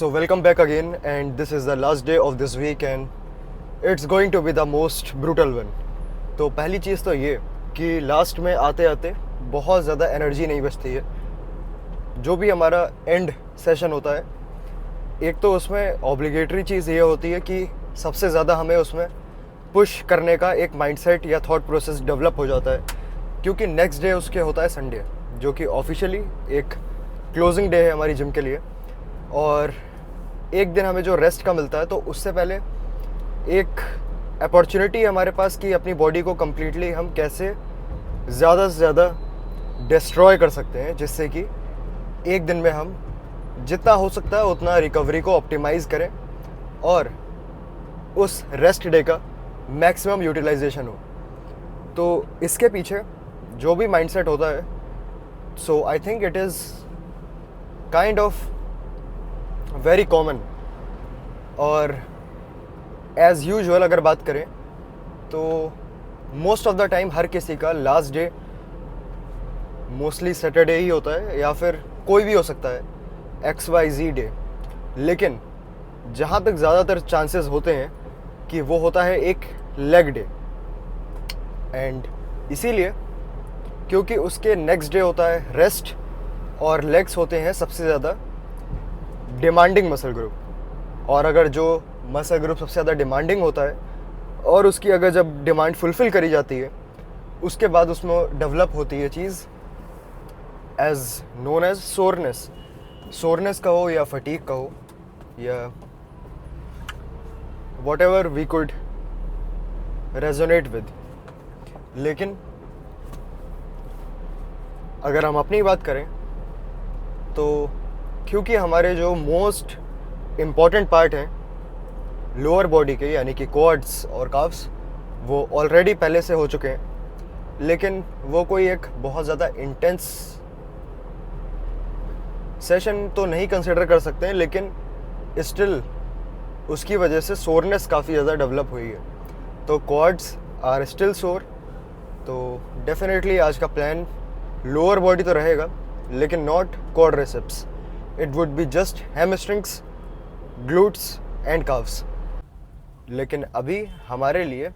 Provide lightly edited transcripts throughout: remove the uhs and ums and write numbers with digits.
So welcome back again, and this is the last day of this week and it's going to be the most brutal one. तो पहली चीज़ तो ये कि last में आते आते बहुत ज़्यादा एनर्जी नहीं बचती है. जो भी हमारा एंड सेशन होता है, एक तो उसमें ऑब्लिगेटरी चीज़ ये होती है कि सबसे ज़्यादा हमें उसमें पुश करने का एक माइंडसेट या थॉट प्रोसेस डेवलप हो जाता है, क्योंकि नेक्स्ट डे उसके होता है संडे, जो कि ऑफिशियली एक क्लोजिंग डे है हमारी जिम के लिए. और एक दिन हमें जो रेस्ट का मिलता है, तो उससे पहले एक अपॉर्चुनिटी हमारे पास कि अपनी बॉडी को कम्प्लीटली हम कैसे ज़्यादा से ज़्यादा डिस्ट्रॉय कर सकते हैं, जिससे कि एक दिन में हम जितना हो सकता है उतना रिकवरी को ऑप्टिमाइज़ करें और उस रेस्ट डे का मैक्सिमम यूटिलाइजेशन हो. तो इसके पीछे जो भी माइंडसेट होता है, so I think it is kind of very common. और एज़ यूजुअल अगर बात करें तो मोस्ट ऑफ द टाइम हर किसी का लास्ट डे मोस्टली सैटरडे ही होता है, या फिर कोई भी हो सकता है, XYZ डे. लेकिन जहाँ तक ज़्यादातर चांसेस होते हैं कि वो होता है एक लेग डे. एंड इसीलिए क्योंकि उसके नेक्स्ट डे होता है रेस्ट, और लेग्स होते हैं सबसे ज़्यादा डिमांडिंग मसल ग्रुप. और अगर जो मसल ग्रुप सबसे ज़्यादा डिमांडिंग होता है और उसकी अगर जब डिमांड फुलफ़िल करी जाती है, उसके बाद उसमें डेवलप होती है चीज़ as known as soreness. Soreness का हो या फटीग का हो या whatever we could resonate with. लेकिन अगर हम अपनी बात करें तो क्योंकि हमारे जो मोस्ट इम्पॉर्टेंट पार्ट हैं लोअर बॉडी के, यानी कि क्वाड्स और काफ्स, वो ऑलरेडी पहले से हो चुके हैं. लेकिन वो कोई एक बहुत ज़्यादा इंटेंस सेशन तो नहीं कंसिडर कर सकते हैं, लेकिन स्टिल उसकी वजह से सोरनेस काफ़ी ज़्यादा डेवलप हुई है. तो क्वाड्स आर स्टिल सोर. तो डेफिनेटली आज का प्लान लोअर बॉडी तो रहेगा, लेकिन not quadriceps. It would be just hamstrings, glutes and calves. लेकिन अभी हमारे लिए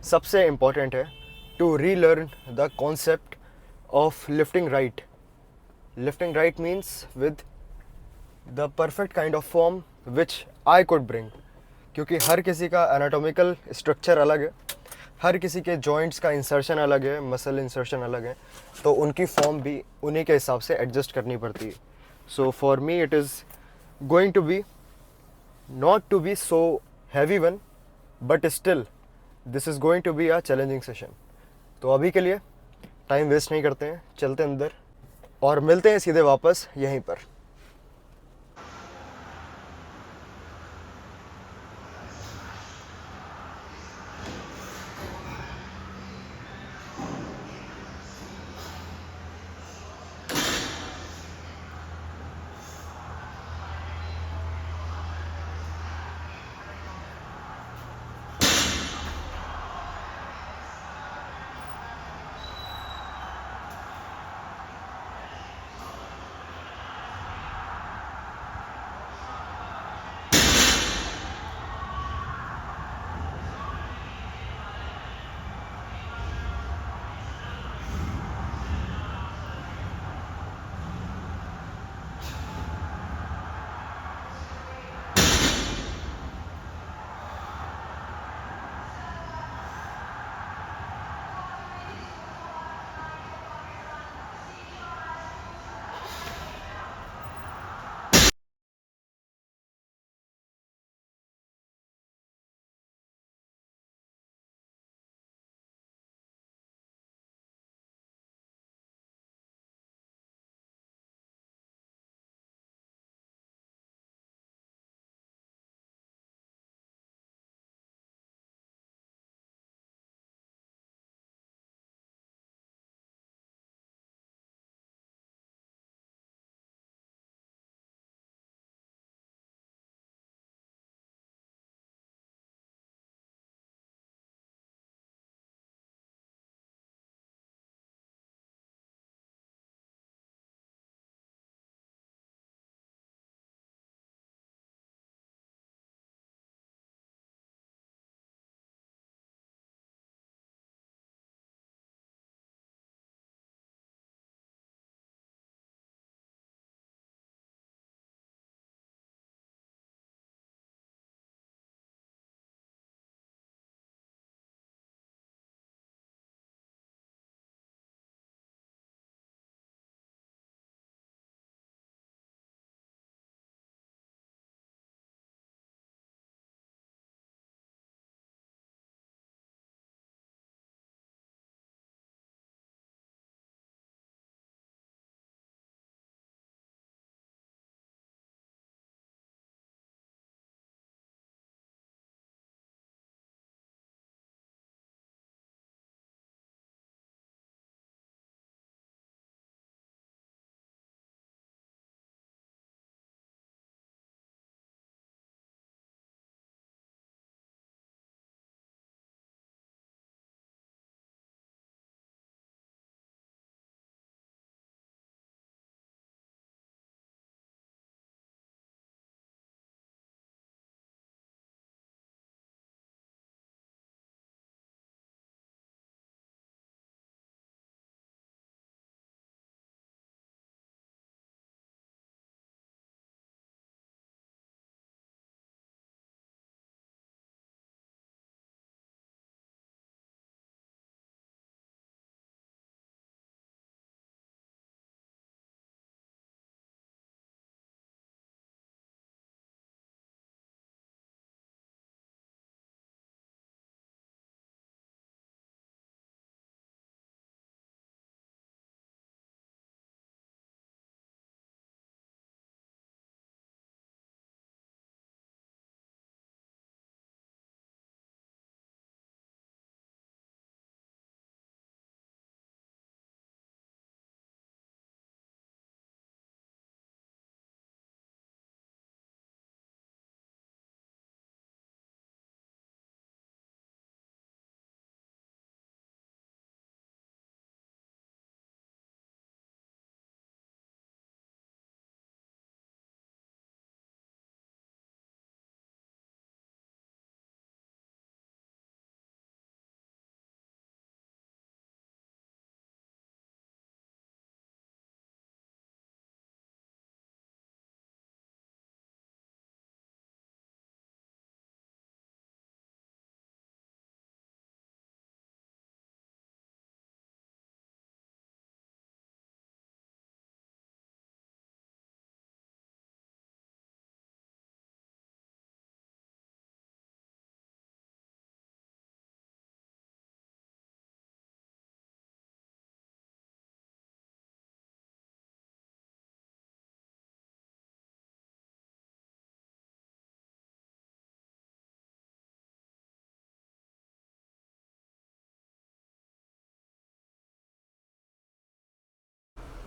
सबसे इम्पॉर्टेंट है to relearn the concept of lifting right. Lifting right means with the perfect kind of form which I could bring. क्योंकि हर किसी का एनाटॉमिकल स्ट्रक्चर अलग है, हर किसी के जॉइंट्स का इंसर्शन अलग है, मसल इंसर्शन अलग है, तो उनकी फॉर्म भी उन्हीं के हिसाब से एडजस्ट करनी पड़ती है. So for me it is going to be not to be so heavy one, but still this is going to be a challenging session. तो अभी के लिए टाइम वेस्ट नहीं करते हैं, चलते हैं अंदर और मिलते हैं सीधे वापस यहीं पर.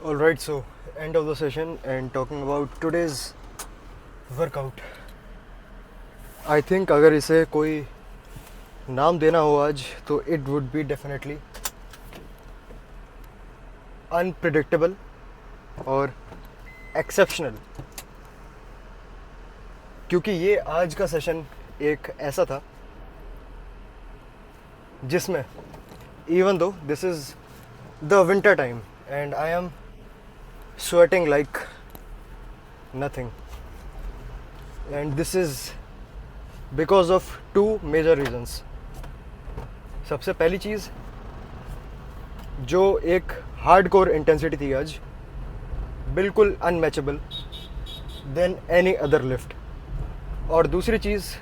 Alright, so end of the session and talking about today's workout. I think अगर इसे कोई नाम देना हो आज तो it would be definitely unpredictable और exceptional, क्योंकि ये आज का सेशन एक ऐसा था जिसमें even though this is the winter time and I am sweating like nothing, and this is because of two major reasons. सबसे पहली चीज़ जो एक हार्डकोर इंटेंसिटी थी आज, बिल्कुल unmatchable than any other lift, और दूसरी चीज़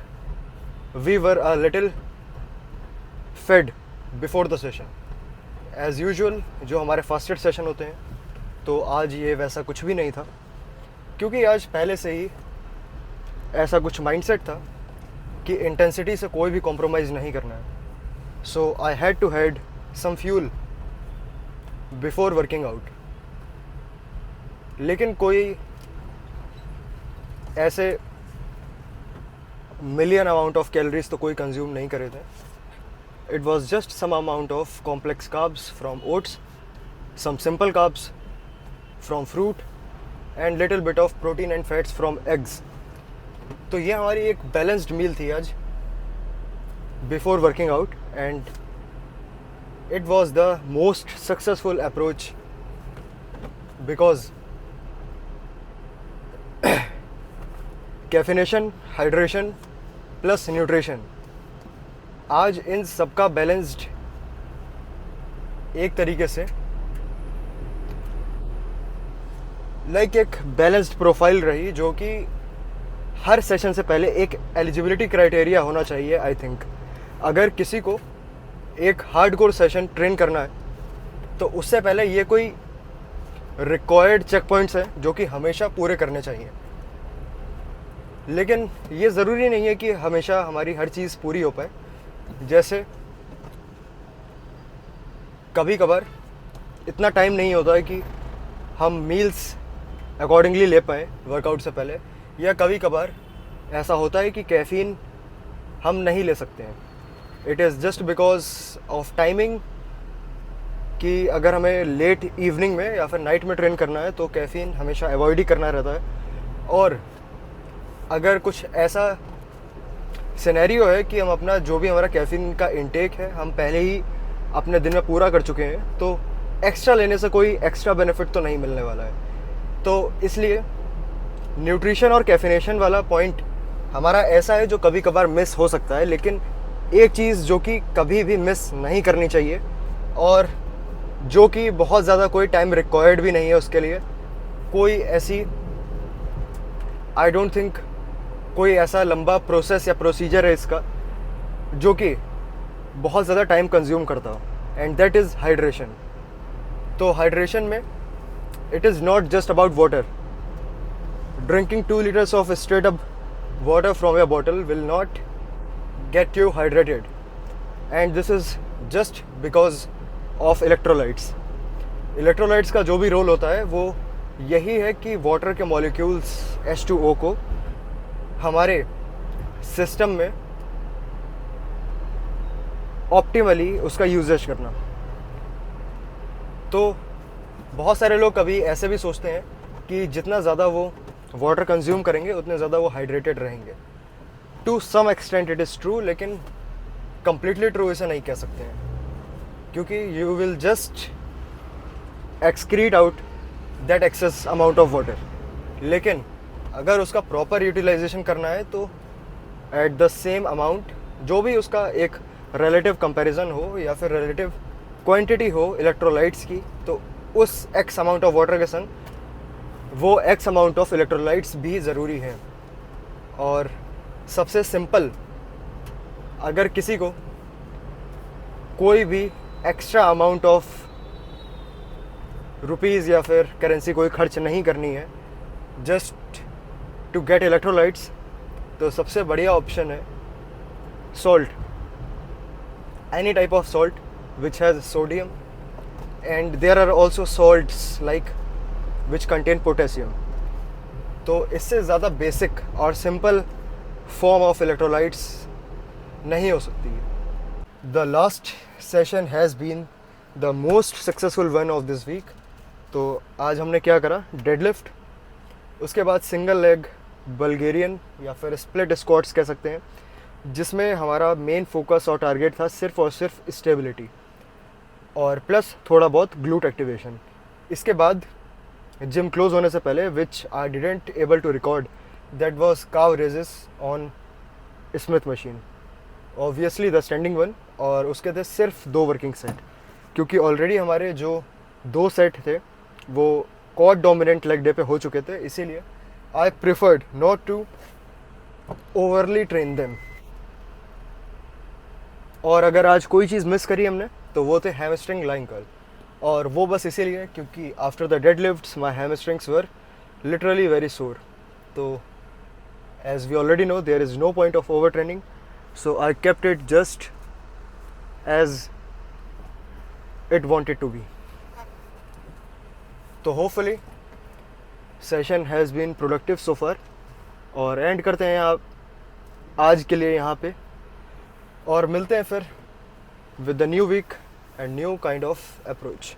we were a little fed before the session. As usual जो हमारे फास्टेड सेशन होते हैं, तो आज ये वैसा कुछ भी नहीं था, क्योंकि आज पहले से ही ऐसा कुछ माइंडसेट था कि इंटेंसिटी से कोई भी कॉम्प्रोमाइज़ नहीं करना है. So I had to had some fuel before working out. लेकिन कोई ऐसे मिलियन अमाउंट ऑफ कैलोरीज तो कोई कंज्यूम नहीं करे थे. It was just some amount of complex carbs from oats, some simple carbs from fruit and little bit of protein and fats from eggs. तो ये हमारी एक बैलेंस्ड मील थी आज before working out, and it was the most successful approach because caffeination, hydration plus nutrition, आज इन सबका balanced एक तरीके से लाइक एक बैलेंस्ड प्रोफाइल रही, जो कि हर सेशन से पहले एक एलिजिबिलिटी क्राइटेरिया होना चाहिए. आई थिंक अगर किसी को एक हार्डकोर सेशन ट्रेन करना है तो उससे पहले ये कोई रिक्वायर्ड चेक पॉइंट्स हैं जो कि हमेशा पूरे करने चाहिए. लेकिन ये ज़रूरी नहीं है कि हमेशा हमारी हर चीज़ पूरी हो पाए. जैसे कभी कभार इतना टाइम नहीं होता है कि हम मील्स अकॉर्डिंगली ले पाएँ वर्कआउट से पहले, या कभी कभार ऐसा होता है कि कैफ़ीन हम नहीं ले सकते हैं. It is just because of timing, कि अगर हमें लेट इवनिंग में या फिर नाइट में ट्रेन करना है तो कैफ़ीन हमेशा अवॉइड ही करना रहता है. और अगर कुछ ऐसा सिनेरियो है कि हम अपना जो भी हमारा कैफ़ीन का इंटेक है हम पहले ही अपने दिन में पूरा कर चुके हैं, तो एक्स्ट्रा लेने से कोई एक्स्ट्रा बेनिफिट तो नहीं मिलने वाला है. तो इसलिए न्यूट्रिशन और कैफिनेशन वाला पॉइंट हमारा ऐसा है जो कभी कभार मिस हो सकता है. लेकिन एक चीज़ जो कि कभी भी मिस नहीं करनी चाहिए, और जो कि बहुत ज़्यादा कोई टाइम रिक्वायर्ड भी नहीं है उसके लिए, कोई ऐसी आई डोंट थिंक कोई ऐसा लंबा प्रोसेस या प्रोसीजर है इसका जो कि बहुत ज़्यादा टाइम कंज्यूम करता हो, एंड दैट इज़ हाइड्रेशन. तो हाइड्रेशन में it is not just about water. Drinking 2 liters of straight up water from your bottle will not get you hydrated, and this is just because of electrolytes. Electrolytes का जो भी role होता है वो यही है कि वाटर के मॉलिक्यूल्स H2O को हमारे सिस्टम में ऑप्टिमली उसका यूजेज करना. तो बहुत सारे लोग कभी ऐसे भी सोचते हैं कि जितना ज़्यादा वो वाटर कंज्यूम करेंगे उतने ज़्यादा वो हाइड्रेटेड रहेंगे. To some extent it is true, लेकिन कम्प्लीटली ट्रू इसे नहीं कह सकते हैं, क्योंकि you will just excrete out that excess amount of water. लेकिन अगर उसका प्रॉपर यूटिलाइजेशन करना है तो एट द सेम अमाउंट, जो भी उसका एक रिलेटिव कंपैरिजन हो या फिर रिलेटिव क्वांटिटी हो इलेक्ट्रोलाइट्स की, तो उस एक्स अमाउंट ऑफ वाटर के संग वो एक्स अमाउंट ऑफ इलेक्ट्रोलाइट्स भी ज़रूरी हैं. और सबसे सिंपल, अगर किसी को कोई भी एक्स्ट्रा अमाउंट ऑफ रुपीज़ या फिर करेंसी कोई खर्च नहीं करनी है जस्ट टू गेट इलेक्ट्रोलाइट्स, तो सबसे बढ़िया ऑप्शन है salt. Any type of salt which has sodium, and there are also salts like which contain potassium. तो इससे ज़्यादा बेसिक और सिंपल फॉर्म ऑफ इलेक्ट्रोलाइट्स नहीं हो सकती है। The last session has been the most successful one of this week. तो आज हमने क्या करा, डेडलिफ्ट, उसके बाद सिंगल लेग बल्गेरियन या फिर स्प्लिट स्क्वाट्स कह सकते हैं, जिसमें हमारा मेन फोकस और टारगेट था सिर्फ और सिर्फ स्टेबिलिटी और प्लस थोड़ा बहुत ग्लूट एक्टिवेशन। इसके बाद जिम क्लोज होने से पहले, which I didn't able to record, that was calf raises on Smith machine, obviously the standing one, और उसके थे सिर्फ 2 वर्किंग सेट, क्योंकि ऑलरेडी हमारे जो 2 सेट थे वो क्वाड डोमिनेंट लेग डे पे हो चुके थे, इसीलिए I preferred not to overly train them. और अगर आज कोई चीज़ मिस करी हमने तो वो थे हैमस्ट्रिंग लाइन कर्ल, और वो बस इसीलिए क्योंकि after the deadlifts my hamstrings were literally very sore. तो as we already know there is no point of over training, so I kept it just as it wanted to be. तो hopefully session has been productive so far, और end करते हैं आप आज के लिए यहाँ पे, और मिलते हैं फिर with the new week and new kind of approach.